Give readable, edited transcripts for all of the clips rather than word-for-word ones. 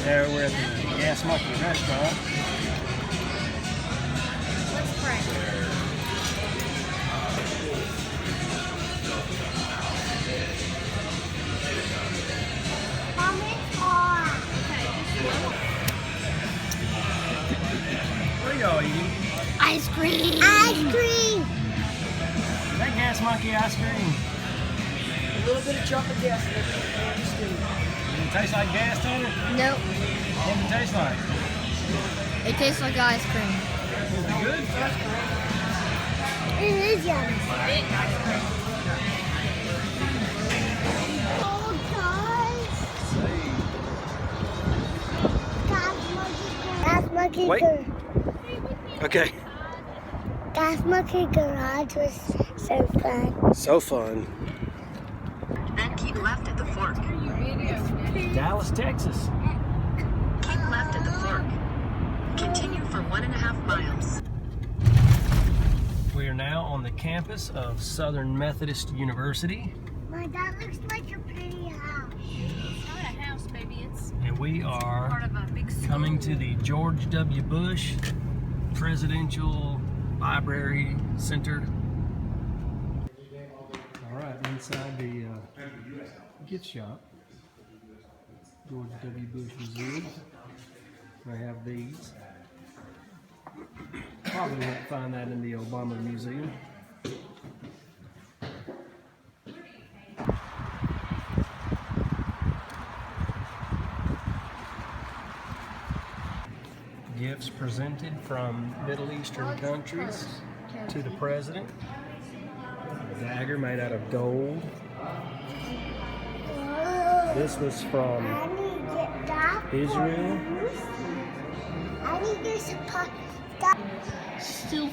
There we're at the Gas Monkey restaurant. Let's pray. What are y'all eating? Ice cream. Ice cream. Is that Gas Monkey ice cream? A little bit of chocolate gas in it. Does it taste like gas to it? Nope. What does it taste like? It tastes like ice cream. Is it good? It is yummy. Gas Monkey. Wait. Okay. Gas Monkey Garage was so fun. So fun. Then keep left at the fork. Dallas, Texas. Keep left at the fork. Continue for 1.5 miles. We are now on the campus of Southern Methodist University. My dad looks like a pretty house. It's not a house, baby. It's And we are part of a big school. coming to the George W. Bush Presidential Library Center. All right, inside the gift shop, George W. Bush Museum. They have these. Probably won't find that in the Obama Museum. Gifts presented from Middle Eastern countries to the president. A dagger made out of gold. This was from I need to get that for Israel. you. I need to support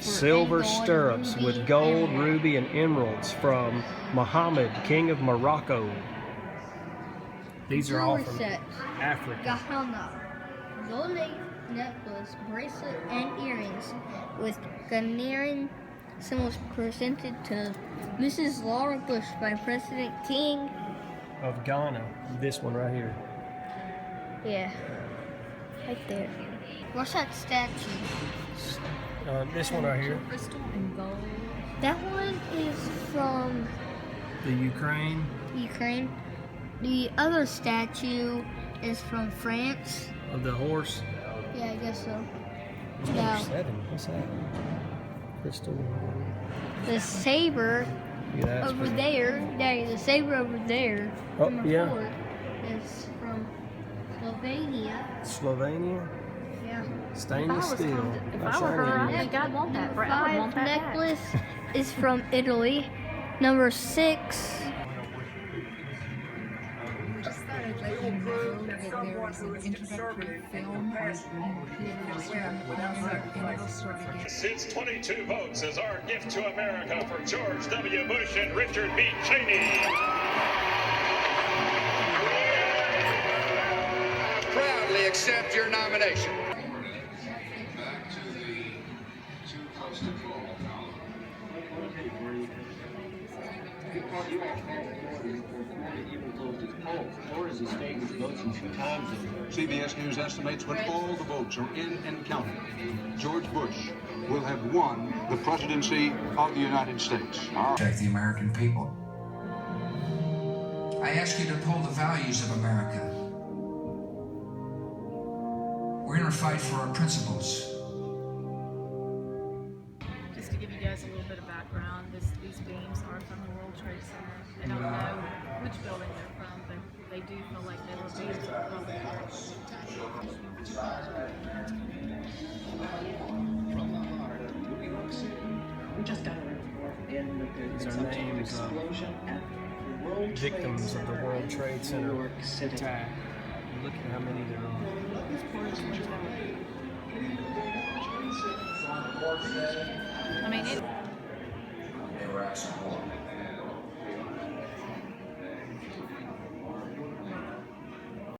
Silver stirrups with gold, ruby, and emeralds from Muhammad, King of Morocco. These are all from Africa. Gahana, gold necklace, bracelet, and earrings with Ghanaian symbols presented to Mrs. Laura Bush by President King. Of Ghana. This one right here. Yeah, right there. What's that statue? This one right here. Crystal and gold. That one is from The Ukraine. Ukraine. The other statue is from France. Of the horse. Yeah, I guess so. Number No. 7. What's that? Crystal. The saber Yeah, that's over pretty- there, Daddy, the saber over there, Oh, number yeah. 4, is from Slovenia. Slovenia. Yeah. Stainless steel. If How I were her, shiny I is it? think I'd want that. I would want 5 that back. necklace is from Italy. Number 6. Just thought I'd let you know that there is an introductory film on theaters here in Florida, and it'll start again. Since 22 votes as our gift to America for George W. Bush and Richard B. Cheney. Proudly accept your nomination. CBS News estimates when all the votes are in and counted, George Bush will have won the presidency of the United States. Protect the American people. I ask you to uphold the values of America. We're going to fight for our principles. Just to give you guys a little bit of background, these beams are from the World Trade Center. I don't know which building they're from, but they do feel like they were beams of the World We just got a report in that there These is are some sort of names of explosion at the World Trade victims of the World Trade Center New York City. attack. Look at how many there are. I mean, They were actually born.